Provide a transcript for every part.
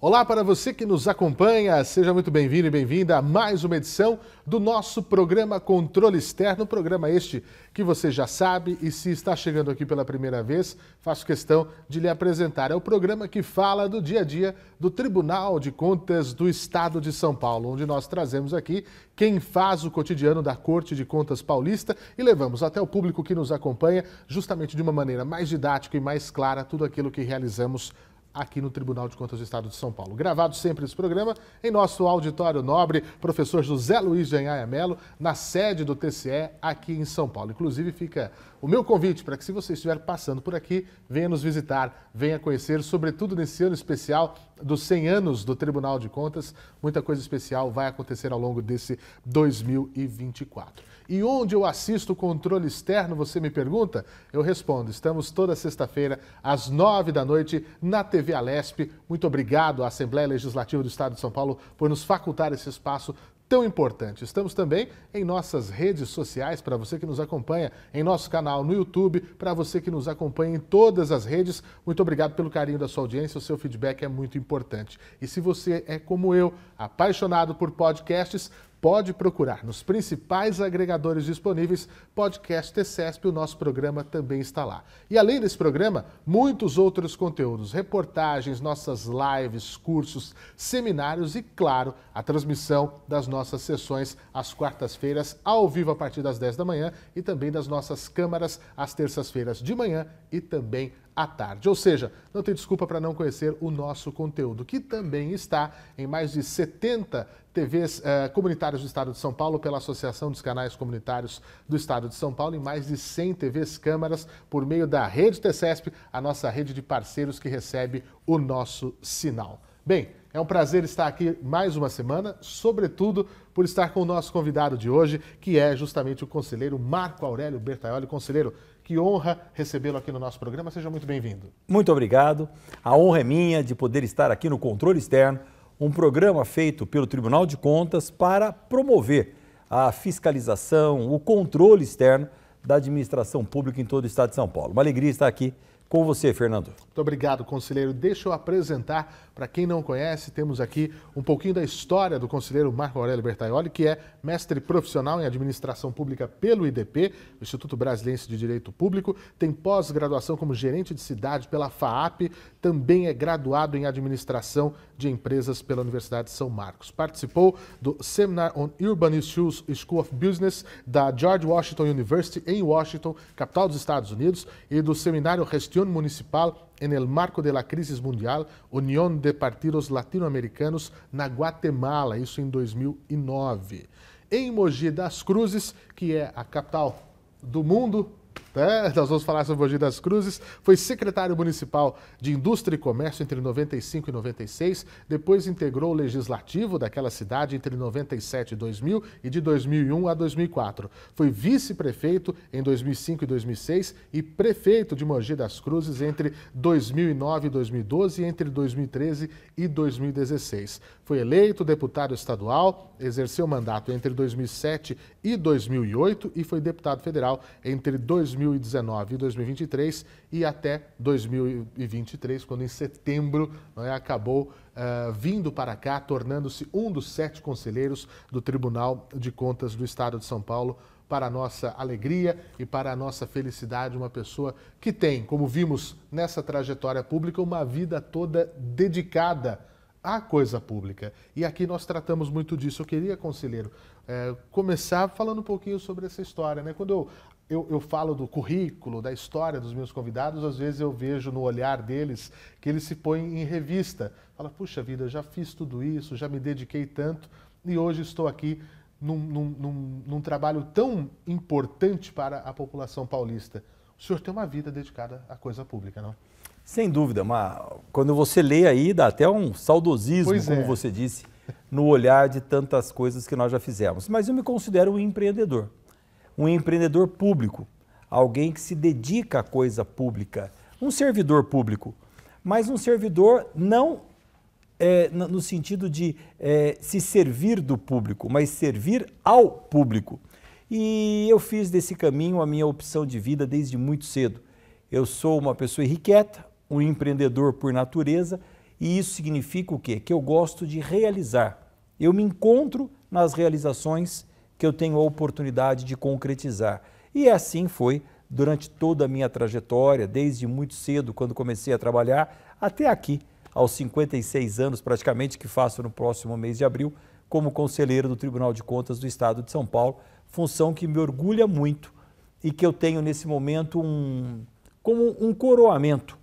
Olá para você que nos acompanha, seja muito bem-vindo e bem-vinda a mais uma edição do nosso programa Controle Externo, programa este que você já sabe e se está chegando aqui pela primeira vez, faço questão de lhe apresentar. É o programa que fala do dia a dia do Tribunal de Contas do Estado de São Paulo, onde nós trazemos aqui quem faz o cotidiano da Corte de Contas Paulista e levamos até o público que nos acompanha justamente de uma maneira mais didática e mais clara tudo aquilo que realizamos aqui no Tribunal de Contas do Estado de São Paulo. Gravado sempre esse programa em nosso auditório nobre, professor José Luiz de Anhaia Melo, na sede do TCE aqui em São Paulo. Inclusive fica o meu convite para que, se você estiver passando por aqui, venha nos visitar, venha conhecer, sobretudo nesse ano especial dos 100 anos do Tribunal de Contas. Muita coisa especial vai acontecer ao longo desse 2024. E onde eu assisto o Controle Externo, você me pergunta? Eu respondo, estamos toda sexta-feira às 9 da noite na TV Alesp. Muito obrigado à Assembleia Legislativa do Estado de São Paulo por nos facultar esse espaço tão importante. Estamos também em nossas redes sociais, para você que nos acompanha em nosso canal no YouTube, para você que nos acompanha em todas as redes. Muito obrigado pelo carinho da sua audiência, o seu feedback é muito importante. E se você é como eu, apaixonado por podcasts, pode procurar nos principais agregadores disponíveis, Podcast TCESP, o nosso programa também está lá. E além desse programa, muitos outros conteúdos, reportagens, nossas lives, cursos, seminários e, claro, a transmissão das nossas sessões às quartas-feiras, ao vivo a partir das 10 da manhã e também das nossas câmaras às terças-feiras de manhã e também à tarde. Ou seja, não tem desculpa para não conhecer o nosso conteúdo, que também está em mais de 70 TVs comunitárias do Estado de São Paulo pela Associação dos Canais Comunitários do Estado de São Paulo, em mais de 100 TVs câmaras por meio da Rede TCESP, a nossa rede de parceiros que recebe o nosso sinal. Bem, é um prazer estar aqui mais uma semana, sobretudo por estar com o nosso convidado de hoje, que é justamente o conselheiro Marco Aurélio Bertaioli. Conselheiro, que honra recebê-lo aqui no nosso programa. Seja muito bem-vindo. Muito obrigado. A honra é minha de poder estar aqui no Controle Externo, um programa feito pelo Tribunal de Contas para promover a fiscalização, o controle externo da administração pública em todo o Estado de São Paulo. Uma alegria estar aqui com você, Fernando. Muito obrigado, conselheiro. Deixa eu apresentar, para quem não conhece, temos aqui um pouquinho da história do conselheiro Marco Aurélio Bertaioli, que é mestre profissional em administração pública pelo IDP, Instituto Brasiliense de Direito Público, tem pós-graduação como gerente de cidade pela FAAP, também é graduado em administração de empresas pela Universidade de São Marcos. Participou do Seminar on Urban Issues School of Business da George Washington University em Washington, capital dos Estados Unidos, e do Seminário Gestión Municipal en el marco de la crisis mundial, Unión de Partidos Latino-Americanos na Guatemala, isso em 2009. Em Mogi das Cruzes, que é a capital do mundo, nós vamos falar sobre Mogi das Cruzes, foi secretário municipal de Indústria e Comércio entre 95 e 96, depois integrou o legislativo daquela cidade entre 97 e 2000 e de 2001 a 2004. Foi vice-prefeito em 2005 e 2006 e prefeito de Mogi das Cruzes entre 2009 e 2012 e entre 2013 e 2016. Foi eleito deputado estadual, exerceu mandato entre 2007 e 2008 e foi deputado federal entre 2019 e 2023 e até 2023, quando em setembro acabou vindo para cá, tornando-se um dos 7 conselheiros do Tribunal de Contas do Estado de São Paulo, para a nossa alegria e para a nossa felicidade, uma pessoa que tem, como vimos nessa trajetória pública, uma vida toda dedicada à coisa pública. E aqui nós tratamos muito disso. Eu queria, conselheiro, começar falando um pouquinho sobre essa história, né? Quando eu falo do currículo, da história dos meus convidados, às vezes eu vejo no olhar deles que eles se põem em revista. Fala, puxa vida, já fiz tudo isso, já me dediquei tanto e hoje estou aqui num trabalho tão importante para a população paulista. O senhor tem uma vida dedicada à coisa pública, não? Sem dúvida, mas quando você lê aí, dá até um saudosismo, como você disse, no olhar de tantas coisas que nós já fizemos. Mas eu me considero um empreendedor público, alguém que se dedica à coisa pública, um servidor público, mas um servidor não no sentido de se servir do público, mas servir ao público. E eu fiz desse caminho a minha opção de vida desde muito cedo. Eu sou uma pessoa irrequieta, um empreendedor por natureza E isso significa o quê? Que eu gosto de realizar. Eu me encontro nas realizações que eu tenho a oportunidade de concretizar. E assim foi durante toda a minha trajetória, desde muito cedo, quando comecei a trabalhar, até aqui, aos 56 anos praticamente, que faço no próximo mês de abril, como conselheiro do Tribunal de Contas do Estado de São Paulo, função que me orgulha muito e que eu tenho nesse momento como um coroamento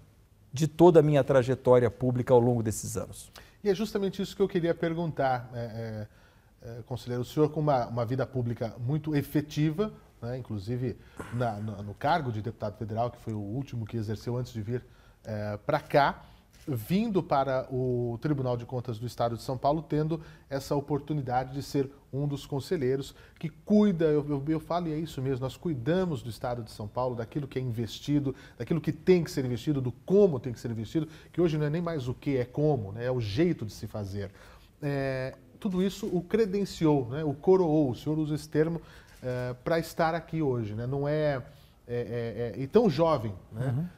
de toda a minha trajetória pública ao longo desses anos. E é justamente isso que eu queria perguntar, conselheiro. O senhor com uma vida pública muito efetiva, né, inclusive no cargo de deputado federal, que foi o último que exerceu antes de vir para cá, vindo para o Tribunal de Contas do Estado de São Paulo, tendo essa oportunidade de ser um dos conselheiros que cuida, eu falo e é isso mesmo, nós cuidamos do Estado de São Paulo, daquilo que é investido, daquilo que tem que ser investido, do como tem que ser investido, que hoje não é nem mais o que, é como, né, é o jeito de se fazer. Tudo isso o credenciou, né, o coroou, o senhor usa esse termo para estar aqui hoje, né, não e tão jovem, né?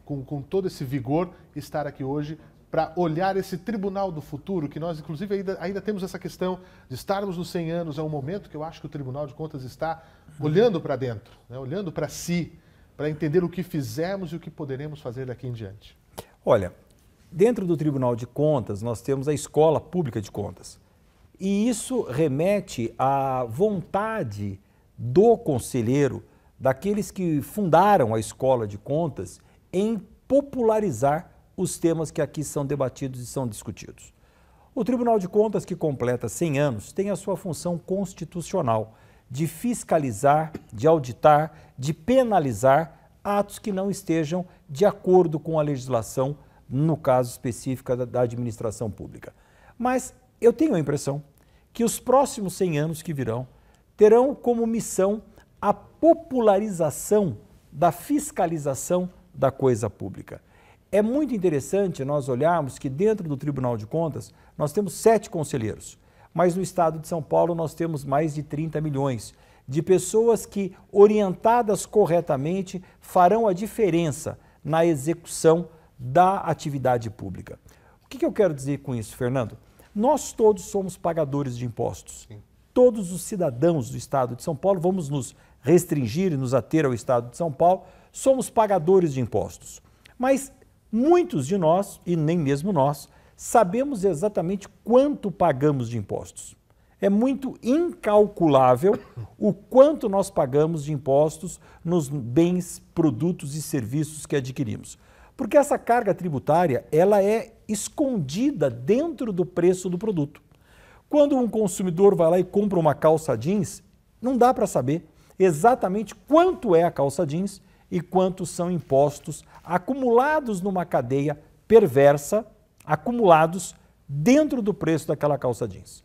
Com todo esse vigor, estar aqui hoje para olhar esse tribunal do futuro, que nós, inclusive, ainda temos essa questão de estarmos nos 100 anos, é um momento que eu acho que o Tribunal de Contas está olhando para dentro, né? Olhando para si, para entender o que fizemos e o que poderemos fazer daqui em diante. Olha, dentro do Tribunal de Contas, nós temos a Escola Pública de Contas. E isso remete à vontade do conselheiro, daqueles que fundaram a Escola de Contas, em popularizar os temas que aqui são debatidos e são discutidos. O Tribunal de Contas, que completa 100 anos, tem a sua função constitucional de fiscalizar, de auditar, de penalizar atos que não estejam de acordo com a legislação, no caso específico da administração pública. Mas eu tenho a impressão que os próximos 100 anos que virão terão como missão a popularização da fiscalização da coisa pública. É muito interessante nós olharmos que dentro do Tribunal de Contas nós temos 7 conselheiros, mas no estado de São Paulo nós temos mais de 30 milhões de pessoas que, orientadas corretamente, farão a diferença na execução da atividade pública. O que eu quero dizer com isso, Fernando? Nós todos somos pagadores de impostos. Sim. Todos os cidadãos do estado de São Paulo, vamos nos restringir e nos ater ao estado de São Paulo, somos pagadores de impostos. Mas muitos de nós, e nem mesmo nós, sabemos exatamente quanto pagamos de impostos. É muito incalculável o quanto nós pagamos de impostos nos bens, produtos e serviços que adquirimos. Porque essa carga tributária, ela é escondida dentro do preço do produto. Quando um consumidor vai lá e compra uma calça jeans, não dá para saber exatamente quanto é a calça jeans e quantos são impostos acumulados numa cadeia perversa, acumulados dentro do preço daquela calça jeans.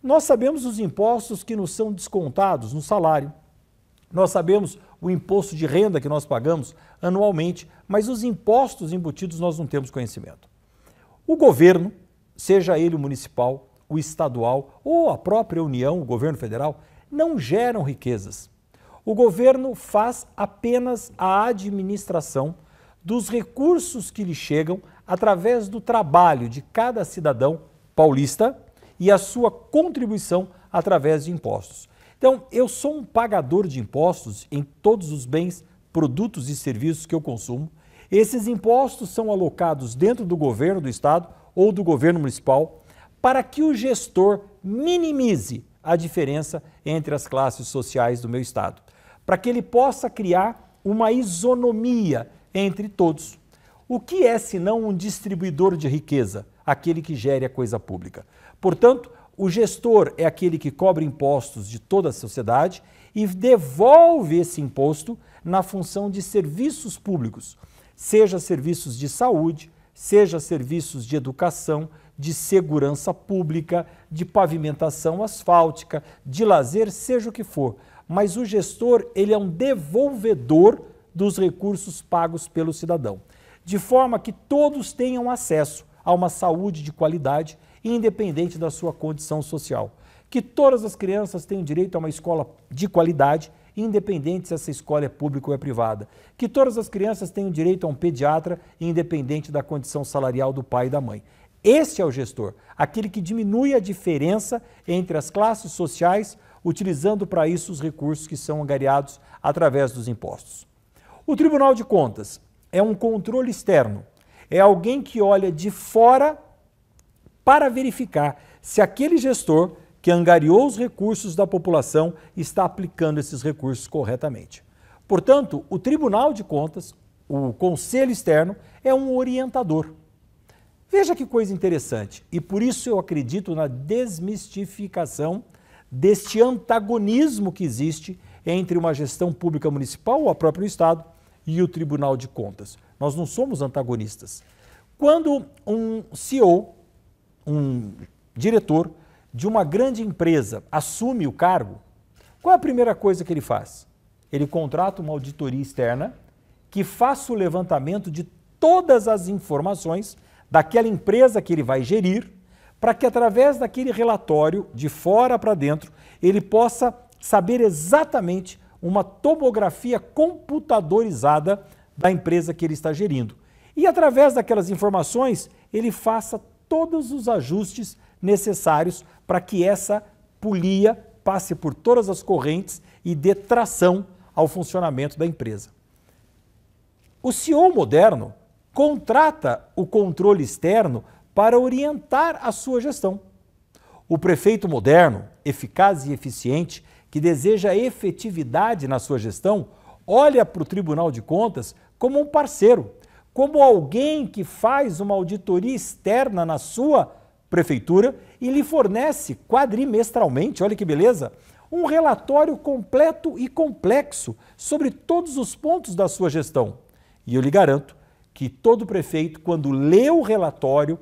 Nós sabemos os impostos que nos são descontados no salário, nós sabemos o imposto de renda que nós pagamos anualmente, mas os impostos embutidos nós não temos conhecimento. O governo, seja ele o municipal, o estadual ou a própria União, o governo federal, não geram riquezas. O governo faz apenas a administração dos recursos que lhe chegam através do trabalho de cada cidadão paulista e a sua contribuição através de impostos. Então, eu sou um pagador de impostos em todos os bens, produtos e serviços que eu consumo. Esses impostos são alocados dentro do governo do estado ou do governo municipal para que o gestor minimize a diferença entre as classes sociais do meu estado, para que ele possa criar uma isonomia entre todos. O que é, senão, um distribuidor de riqueza? Aquele que gere a coisa pública. Portanto, o gestor é aquele que cobra impostos de toda a sociedade e devolve esse imposto na função de serviços públicos, seja serviços de saúde, seja serviços de educação, de segurança pública, de pavimentação asfáltica, de lazer, seja o que for. Mas o gestor, ele é um devolvedor dos recursos pagos pelo cidadão, de forma que todos tenham acesso a uma saúde de qualidade, independente da sua condição social. Que todas as crianças tenham direito a uma escola de qualidade, independente se essa escola é pública ou é privada. Que todas as crianças tenham direito a um pediatra, independente da condição salarial do pai e da mãe. Este é o gestor, aquele que diminui a diferença entre as classes sociais, utilizando para isso os recursos que são angariados através dos impostos. O Tribunal de Contas é um controle externo, é alguém que olha de fora para verificar se aquele gestor que angariou os recursos da população está aplicando esses recursos corretamente. Portanto, o Tribunal de Contas, o Conselho Externo, é um orientador. Veja que coisa interessante, e por isso eu acredito na desmistificação deste antagonismo que existe entre uma gestão pública municipal, ou a próprio Estado, e o Tribunal de Contas. Nós não somos antagonistas. Quando um CEO, um diretor de uma grande empresa assume o cargo, qual é a primeira coisa que ele faz? Ele contrata uma auditoria externa que faça o levantamento de todas as informações daquela empresa que ele vai gerir, para que através daquele relatório, de fora para dentro, ele possa saber exatamente uma tomografia computadorizada da empresa que ele está gerindo. E através daquelas informações, ele faça todos os ajustes necessários para que essa polia passe por todas as correntes e dê tração ao funcionamento da empresa. O CEO moderno contrata o controle externo para orientar a sua gestão. O prefeito moderno, eficaz e eficiente, que deseja efetividade na sua gestão, olha para o Tribunal de Contas como um parceiro, como alguém que faz uma auditoria externa na sua prefeitura e lhe fornece quadrimestralmente, olha que beleza, um relatório completo e complexo sobre todos os pontos da sua gestão. E eu lhe garanto que todo prefeito, quando lê o relatório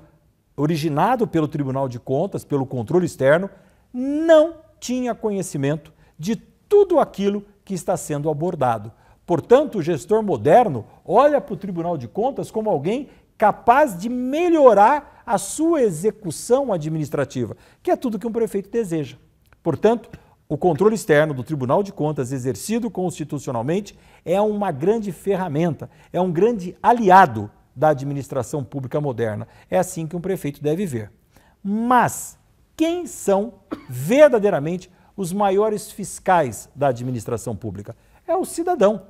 originado pelo Tribunal de Contas, pelo controle externo, não tinha conhecimento de tudo aquilo que está sendo abordado. Portanto, o gestor moderno olha para o Tribunal de Contas como alguém capaz de melhorar a sua execução administrativa, que é tudo que um prefeito deseja. Portanto, o controle externo do Tribunal de Contas, exercido constitucionalmente, é uma grande ferramenta, é um grande aliado da administração pública moderna. É assim que um prefeito deve ver. Mas quem são verdadeiramente os maiores fiscais da administração pública? É o cidadão,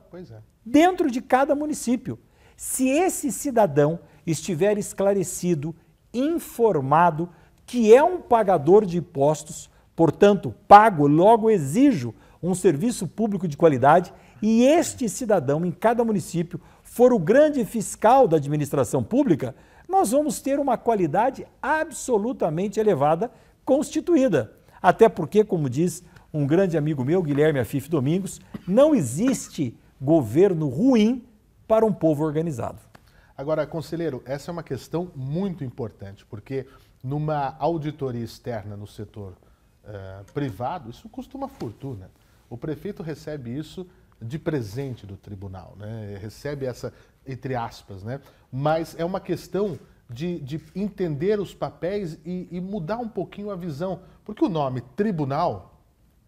dentro de cada município. Se esse cidadão estiver esclarecido, informado, que é um pagador de impostos, portanto, pago, logo exijo um serviço público de qualidade, e este cidadão em cada município for o grande fiscal da administração pública, nós vamos ter uma qualidade absolutamente elevada constituída. Até porque, como diz um grande amigo meu, Guilherme Afif Domingos, não existe governo ruim para um povo organizado. Agora, conselheiro, essa é uma questão muito importante, porque numa auditoria externa no setor privado, isso custa uma fortuna. O prefeito recebe isso de presente do tribunal, né? Recebe essa, entre aspas, né? Mas é uma questão de entender os papéis e mudar um pouquinho a visão, porque o nome tribunal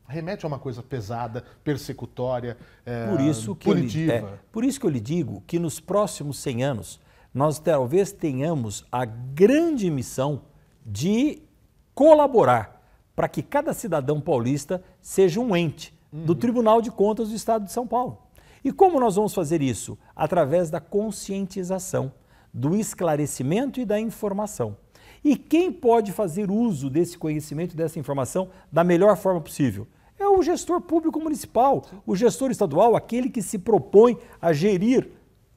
remete a uma coisa pesada, persecutória, punitiva. Por isso que eu lhe digo que nos próximos 100 anos nós talvez tenhamos a grande missão de colaborar para que cada cidadão paulista seja um ente do Tribunal de Contas do Estado de São Paulo. E como nós vamos fazer isso? Através da conscientização, do esclarecimento e da informação. E quem pode fazer uso desse conhecimento e dessa informação da melhor forma possível? É o gestor público municipal, o gestor estadual, aquele que se propõe a gerir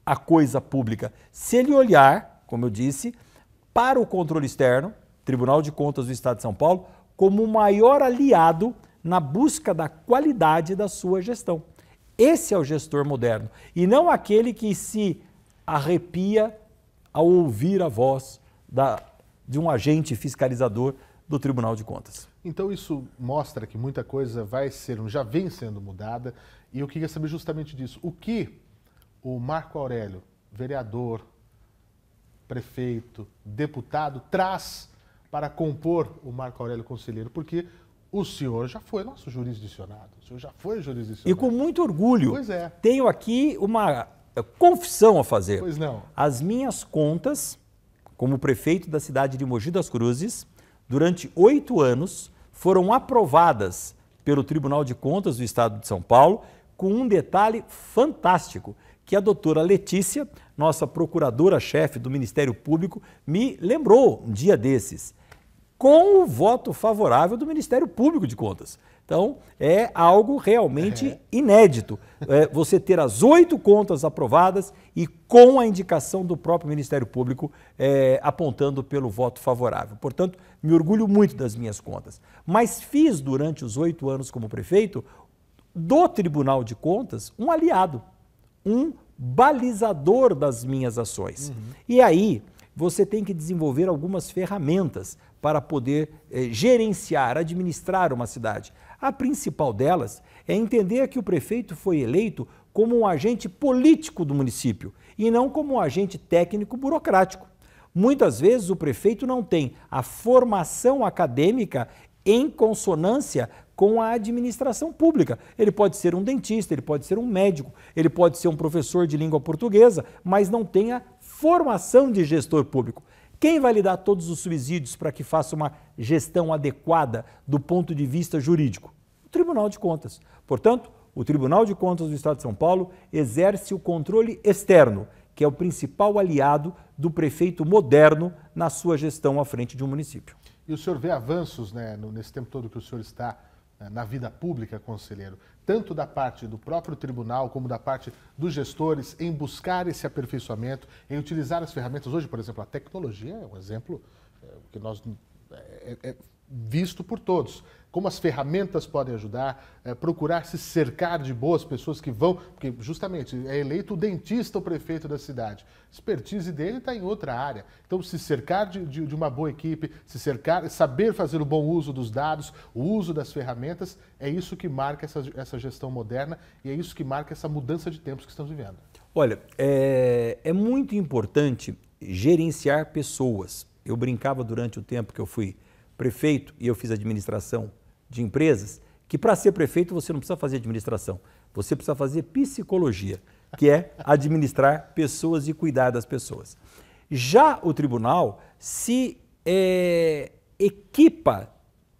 a coisa pública. Se ele olhar, como eu disse, para o controle externo, Tribunal de Contas do Estado de São Paulo, como o maior aliado na busca da qualidade da sua gestão. Esse é o gestor moderno, e não aquele que se arrepia ao ouvir a voz de um agente fiscalizador do Tribunal de Contas. Então isso mostra que muita coisa já vem sendo mudada, e eu queria saber justamente disso. O que o Marco Aurélio, vereador, prefeito, deputado, traz para compor o Marco Aurélio Conselheiro? Porque O senhor já foi nosso jurisdicionado, o senhor já foi jurisdicionado. E com muito orgulho, pois é. Tenho aqui uma confissão a fazer. Pois não. As minhas contas, como prefeito da cidade de Mogi das Cruzes, durante 8 anos, foram aprovadas pelo Tribunal de Contas do Estado de São Paulo, com um detalhe fantástico, que a doutora Letícia, nossa procuradora-chefe do Ministério Público, me lembrou um dia desses, com o voto favorável do Ministério Público de Contas. Então, é algo realmente inédito. Você ter as 8 contas aprovadas e com a indicação do próprio Ministério Público apontando pelo voto favorável. Portanto, me orgulho muito das minhas contas. Mas fiz, durante os 8 anos como prefeito, do Tribunal de Contas um aliado, um balizador das minhas ações. E aí, você tem que desenvolver algumas ferramentas para poder gerenciar, administrar uma cidade. A principal delas é entender que o prefeito foi eleito como um agente político do município e não como um agente técnico burocrático. Muitas vezes o prefeito não tem a formação acadêmica em consonância com a administração pública. Ele pode ser um dentista, ele pode ser um médico, ele pode ser um professor de língua portuguesa, mas não tem a formação de gestor público. Quem vai lhe dar todos os subsídios para que faça uma gestão adequada do ponto de vista jurídico? O Tribunal de Contas. Portanto, o Tribunal de Contas do Estado de São Paulo exerce o controle externo, que é o principal aliado do prefeito moderno na sua gestão à frente de um município. E o senhor vê avanços, né, nesse tempo todo que o senhor está na vida pública, conselheiro, tanto da parte do próprio tribunal como da parte dos gestores em buscar esse aperfeiçoamento, em utilizar as ferramentas. Hoje, por exemplo, a tecnologia é um exemplo que nós é visto por todos. Como as ferramentas podem ajudar, procurar se cercar de boas pessoas que vão, porque justamente é eleito o dentista, o prefeito da cidade. A expertise dele está em outra área. Então, se cercar de uma boa equipe, se cercar, saber fazer o bom uso dos dados, o uso das ferramentas, é isso que marca essa gestão moderna e é isso que marca essa mudança de tempos que estamos vivendo. Olha, é muito importante gerenciar pessoas. Eu brincava durante o tempo que eu fui prefeito e eu fiz administração de empresas, que para ser prefeito você não precisa fazer administração, você precisa fazer psicologia, que é administrar pessoas e cuidar das pessoas. Já o tribunal se equipa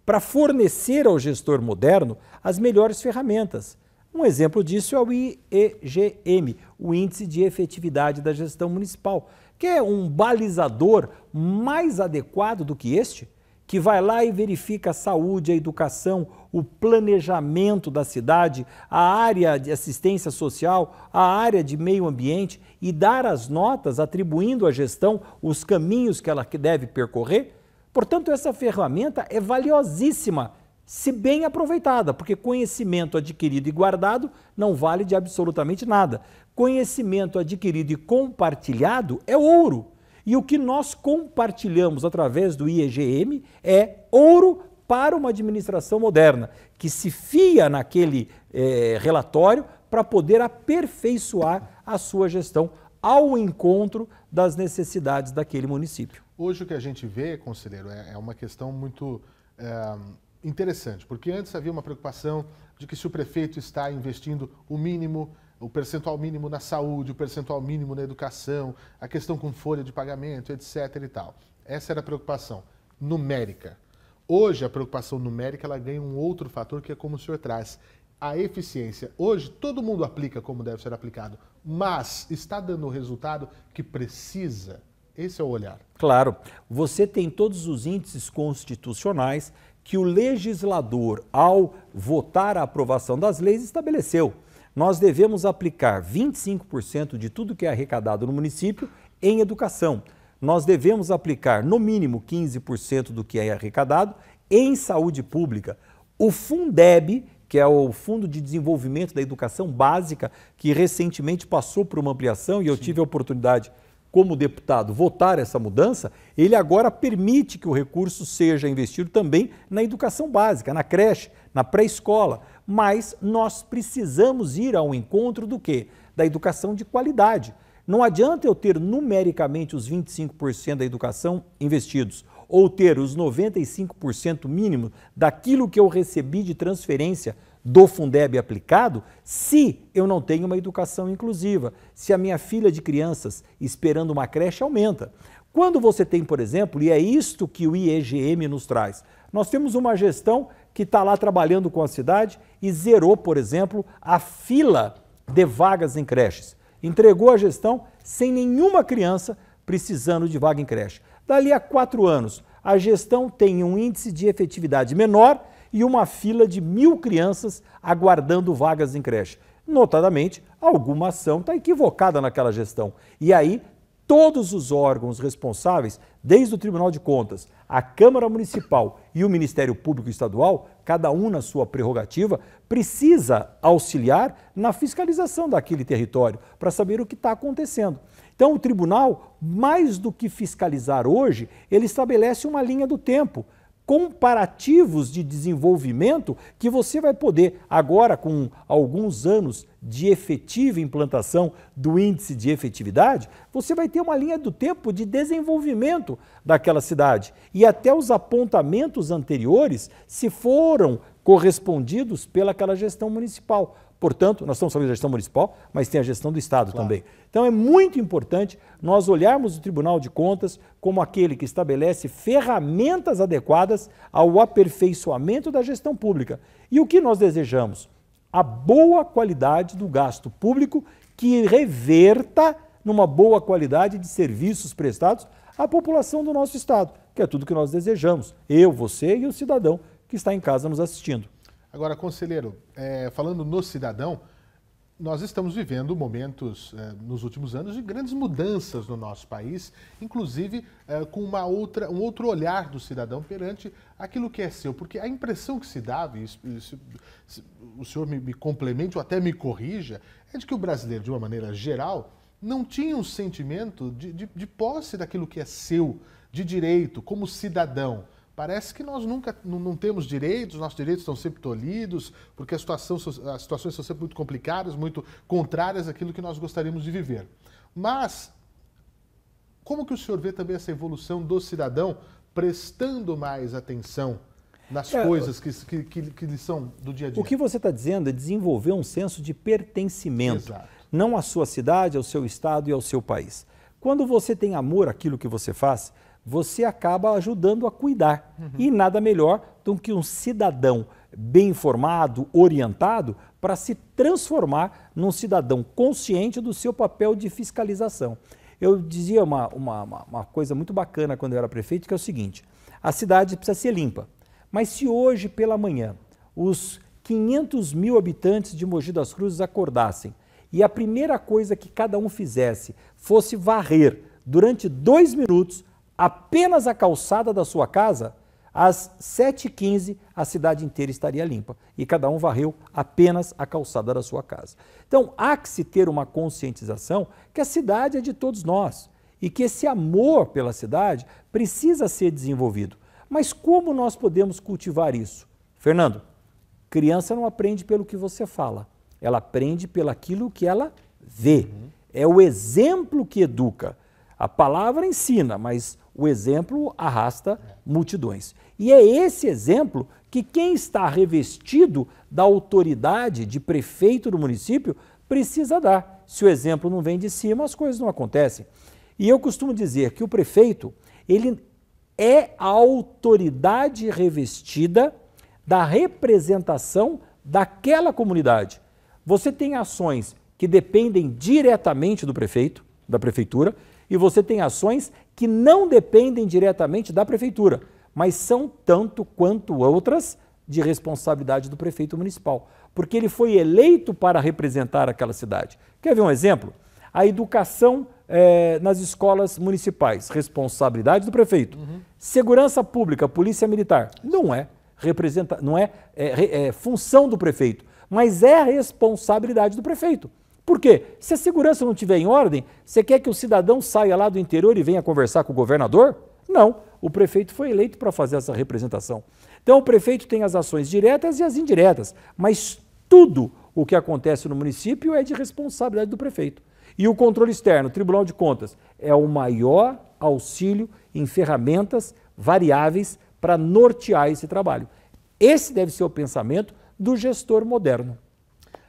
para fornecer ao gestor moderno as melhores ferramentas. Um exemplo disso é o IEGM, o Índice de Efetividade da Gestão Municipal, que é um balizador mais adequado do que este, que vai lá e verifica a saúde, a educação, o planejamento da cidade, a área de assistência social, a área de meio ambiente e dar as notas atribuindo à gestão os caminhos que ela deve percorrer. Portanto, essa ferramenta é valiosíssima, se bem aproveitada, porque conhecimento adquirido e guardado não vale de absolutamente nada. Conhecimento adquirido e compartilhado é ouro. E o que nós compartilhamos através do IEGM é ouro para uma administração moderna, que se fia naquele relatório para poder aperfeiçoar a sua gestão ao encontro das necessidades daquele município. Hoje o que a gente vê, conselheiro, é uma questão muito interessante, porque antes havia uma preocupação de que se o prefeito está investindo o mínimo, o percentual mínimo na saúde, o percentual mínimo na educação, a questão com folha de pagamento, etc. e tal. Essa era a preocupação numérica. Hoje, a preocupação numérica ela ganha um outro fator que é como o senhor traz, a eficiência. Hoje, todo mundo aplica como deve ser aplicado, mas está dando o resultado que precisa. Esse é o olhar. Claro, você tem todos os índices constitucionais que o legislador, ao votar a aprovação das leis, estabeleceu. Nós devemos aplicar 25% de tudo que é arrecadado no município em educação. Nós devemos aplicar, no mínimo, 15% do que é arrecadado em saúde pública. O Fundeb, que é o Fundo de Desenvolvimento da Educação Básica, que recentemente passou por uma ampliação e eu tive a oportunidade, como deputado, votar essa mudança, ele agora permite que o recurso seja investido também na educação básica, na creche, na pré-escola. Mas nós precisamos ir ao encontro do quê? Da educação de qualidade. Não adianta eu ter numericamente os 25% da educação investidos ou ter os 95% mínimo daquilo que eu recebi de transferência do Fundeb aplicado, se eu não tenho uma educação inclusiva, se a minha fila de crianças esperando uma creche aumenta. Quando você tem, por exemplo, e é isto que o IEGM nos traz, nós temos uma gestão que está lá trabalhando com a cidade e zerou, por exemplo, a fila de vagas em creches. Entregou a gestão sem nenhuma criança precisando de vaga em creche. Dali a 4 anos, a gestão tem um índice de efetividade menor e uma fila de 1.000 crianças aguardando vagas em creche. Notadamente, alguma ação está equivocada naquela gestão. E aí, todos os órgãos responsáveis, desde o Tribunal de Contas, a Câmara Municipal e o Ministério Público Estadual, cada um na sua prerrogativa, precisa auxiliar na fiscalização daquele território para saber o que está acontecendo. Então, o tribunal, mais do que fiscalizar hoje, ele estabelece uma linha do tempo, comparativos de desenvolvimento que você vai poder, agora com alguns anos de efetiva implantação do índice de efetividade, você vai ter uma linha do tempo de desenvolvimento daquela cidade. E até os apontamentos anteriores se foram correspondidos pelaquela gestão municipal. Portanto, nós estamos falando da gestão municipal, mas tem a gestão do Estado também. Então é muito importante nós olharmos o Tribunal de Contas como aquele que estabelece ferramentas adequadas ao aperfeiçoamento da gestão pública. E o que nós desejamos? A boa qualidade do gasto público que reverta numa boa qualidade de serviços prestados à população do nosso Estado, que é tudo que nós desejamos, eu, você e o cidadão que está em casa nos assistindo. Agora, conselheiro, falando no cidadão, nós estamos vivendo momentos nos últimos anos de grandes mudanças no nosso país, inclusive com um outro olhar do cidadão perante aquilo que é seu, porque a impressão que se dava, e o senhor me complemente ou até me corrija, é de que o brasileiro, de uma maneira geral, não tinha um sentimento de posse daquilo que é seu, de direito, como cidadão. Parece que nós nunca não temos direitos, nossos direitos estão sempre tolhidos, porque as situações são sempre muito complicadas, muito contrárias àquilo que nós gostaríamos de viver. Mas, como que o senhor vê também essa evolução do cidadão prestando mais atenção nas coisas que lhe são do dia a dia? O que você está dizendo é desenvolver um senso de pertencimento, não à sua cidade, ao seu estado e ao seu país. Quando você tem amor àquilo que você faz, você acaba ajudando a cuidar. E nada melhor do que um cidadão bem informado, orientado, para se transformar num cidadão consciente do seu papel de fiscalização. Eu dizia uma coisa muito bacana quando eu era prefeito, que é o seguinte: a cidade precisa ser limpa, mas se hoje pela manhã os 500.000 habitantes de Mogi das Cruzes acordassem e a primeira coisa que cada um fizesse fosse varrer durante 2 minutos apenas a calçada da sua casa, às 7h15 a cidade inteira estaria limpa e cada um varreu apenas a calçada da sua casa. Então há que se ter uma conscientização que a cidade é de todos nós e que esse amor pela cidade precisa ser desenvolvido. Mas como nós podemos cultivar isso? Fernando, criança não aprende pelo que você fala, ela aprende pelaquilo que ela vê. É o exemplo que educa. A palavra ensina, mas o exemplo arrasta multidões. E é esse exemplo que quem está revestido da autoridade de prefeito do município precisa dar. Se o exemplo não vem de cima, as coisas não acontecem. E eu costumo dizer que o prefeito, ele é a autoridade revestida da representação daquela comunidade. Você tem ações que dependem diretamente do prefeito, da prefeitura, e você tem ações que não dependem diretamente da prefeitura, mas são tanto quanto outras de responsabilidade do prefeito municipal, porque ele foi eleito para representar aquela cidade. Quer ver um exemplo? A educação nas escolas municipais, responsabilidade do prefeito. Segurança pública, polícia militar, não é função do prefeito, mas é responsabilidade do prefeito. Por quê? Se a segurança não estiver em ordem, você quer que o cidadão saia lá do interior e venha conversar com o governador? Não, o prefeito foi eleito para fazer essa representação. Então o prefeito tem as ações diretas e as indiretas, mas tudo o que acontece no município é de responsabilidade do prefeito. E o controle externo, o Tribunal de Contas, é o maior auxílio em ferramentas variáveis para nortear esse trabalho. Esse deve ser o pensamento do gestor moderno.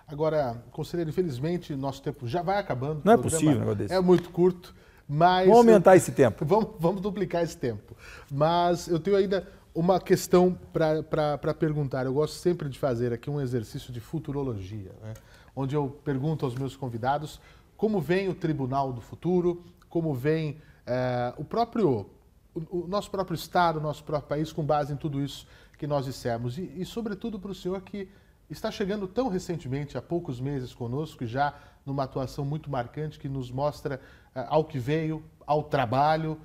Agora, conselheiro, infelizmente, nosso tempo já vai acabando. Não é possível um negócio desse. É muito curto, mas... Vamos aumentar esse tempo. Vamos duplicar esse tempo. Mas eu tenho ainda uma questão para perguntar. Eu gosto sempre de fazer aqui um exercício de futurologia, né? Onde eu pergunto aos meus convidados como vem o Tribunal do Futuro, como vem o nosso próprio Estado, o nosso próprio país, com base em tudo isso que nós dissemos. E sobretudo, para o senhor que está chegando tão recentemente, há poucos meses conosco, já numa atuação muito marcante que nos mostra ao que veio, ao trabalho.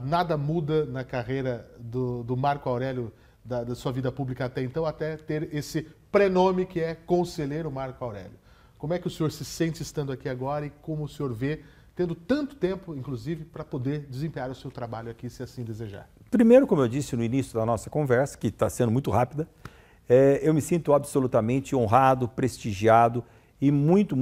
Nada muda na carreira do Marco Aurélio, da sua vida pública até então, até ter esse prenome que é Conselheiro Marco Aurélio. Como é que o senhor se sente estando aqui agora e como o senhor vê, tendo tanto tempo, inclusive, para poder desempenhar o seu trabalho aqui, se assim desejar? Primeiro, como eu disse no início da nossa conversa, que está sendo muito rápida, eu me sinto absolutamente honrado, prestigiado e muito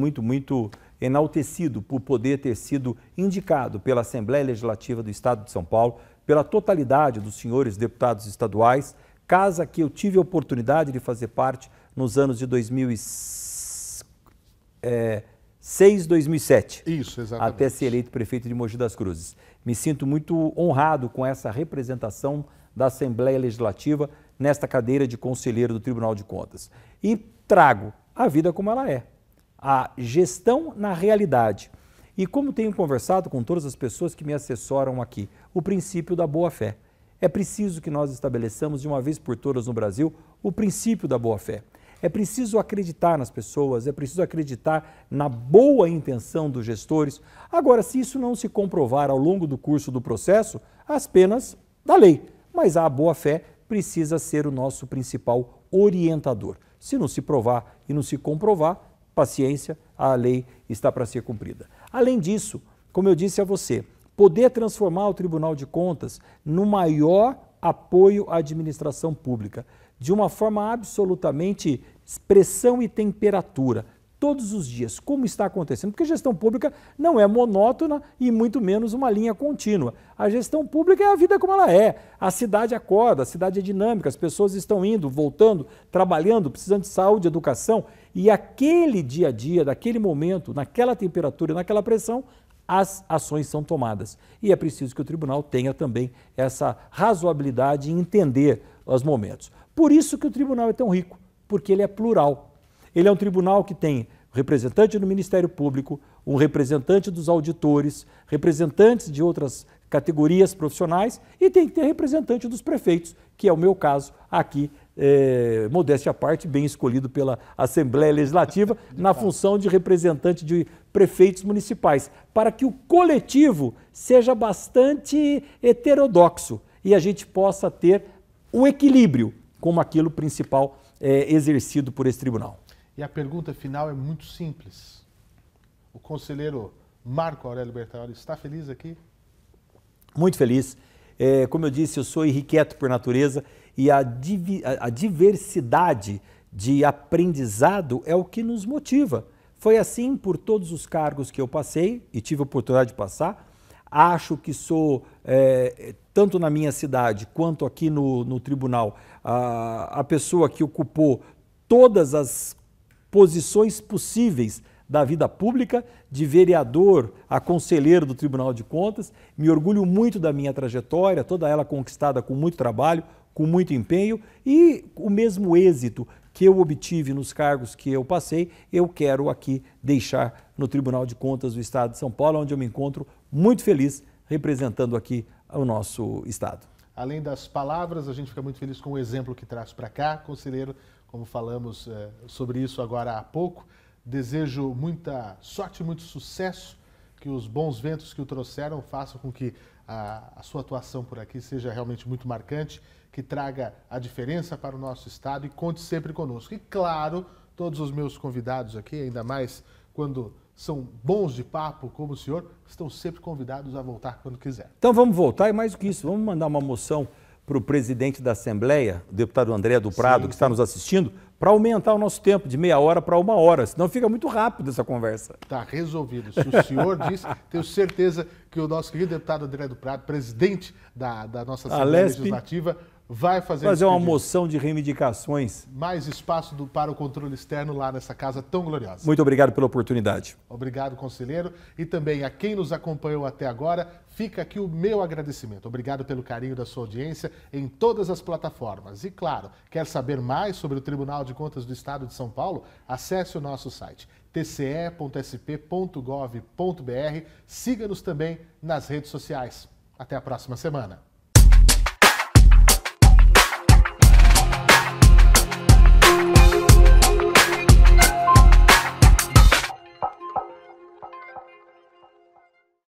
enaltecido por poder ter sido indicado pela Assembleia Legislativa do Estado de São Paulo, pela totalidade dos senhores deputados estaduais, casa que eu tive a oportunidade de fazer parte nos anos de 2006, 2007. Isso, exatamente. Até ser eleito prefeito de Mogi das Cruzes. Me sinto muito honrado com essa representação da Assembleia Legislativa nesta cadeira de conselheiro do Tribunal de Contas. E trago a vida como ela é, a gestão na realidade. E como tenho conversado com todas as pessoas que me assessoram aqui, o princípio da boa-fé. É preciso que nós estabeleçamos de uma vez por todas no Brasil o princípio da boa-fé. É preciso acreditar nas pessoas, é preciso acreditar na boa intenção dos gestores. Agora, se isso não se comprovar ao longo do curso do processo, as penas da lei. Mas a boa-fé precisa ser o nosso principal orientador. Se não se provar e não se comprovar, paciência, a lei está para ser cumprida. Além disso, como eu disse a você, poder transformar o Tribunal de Contas no maior apoio à administração pública, de uma forma absolutamente expressão e temperatura, todos os dias, como está acontecendo, porque gestão pública não é monótona e muito menos uma linha contínua. A gestão pública é a vida como ela é, a cidade acorda, a cidade é dinâmica, as pessoas estão indo, voltando, trabalhando, precisando de saúde, educação, e aquele dia a dia, daquele momento, naquela temperatura, naquela pressão, as ações são tomadas. E é preciso que o tribunal tenha também essa razoabilidade em entender os momentos. Por isso que o tribunal é tão rico, porque ele é plural. Ele é um tribunal que tem representante do Ministério Público, um representante dos auditores, representantes de outras categorias profissionais e tem que ter representante dos prefeitos, que é o meu caso aqui, modéstia à parte, bem escolhido pela Assembleia Legislativa, na função de representante de prefeitos municipais, para que o coletivo seja bastante heterodoxo e a gente possa ter o equilíbrio como aquilo principal exercido por esse tribunal. E a pergunta final é muito simples. O conselheiro Marco Aurélio Bertaioli está feliz aqui? Muito feliz. Como eu disse, eu sou irrequieto por natureza e a diversidade de aprendizado é o que nos motiva. Foi assim por todos os cargos que eu passei e tive a oportunidade de passar. Acho que sou, tanto na minha cidade quanto aqui no tribunal, a pessoa que ocupou todas as posições possíveis da vida pública, de vereador a conselheiro do Tribunal de Contas. Me orgulho muito da minha trajetória, toda ela conquistada com muito trabalho, com muito empenho e o mesmo êxito que eu obtive nos cargos que eu passei, eu quero aqui deixar no Tribunal de Contas do Estado de São Paulo, onde eu me encontro muito feliz representando aqui o nosso Estado. Além das palavras, a gente fica muito feliz com o exemplo que traz para cá, conselheiro, como falamos sobre isso agora há pouco. Desejo muita sorte, muito sucesso, que os bons ventos que o trouxeram façam com que a sua atuação por aqui seja realmente muito marcante, que traga a diferença para o nosso Estado e conte sempre conosco. E claro, todos os meus convidados aqui, ainda mais quando são bons de papo como o senhor, estão sempre convidados a voltar quando quiser. Então vamos voltar e mais do que isso, vamos mandar uma moção para o presidente da Assembleia, o deputado André do Prado, que está nos assistindo, para aumentar o nosso tempo de meia hora para 1 hora, senão fica muito rápido essa conversa. Está resolvido. Se o senhor disse, tenho certeza que o nosso querido deputado André do Prado, presidente da nossa Assembleia Legislativa, vai fazer uma moção de reivindicações. Mais espaço para o controle externo lá nessa casa tão gloriosa. Muito obrigado pela oportunidade. Obrigado, conselheiro. E também a quem nos acompanhou até agora, fica aqui o meu agradecimento. Obrigado pelo carinho da sua audiência em todas as plataformas. E claro, quer saber mais sobre o Tribunal de Contas do Estado de São Paulo? Acesse o nosso site tce.sp.gov.br. Siga-nos também nas redes sociais. Até a próxima semana.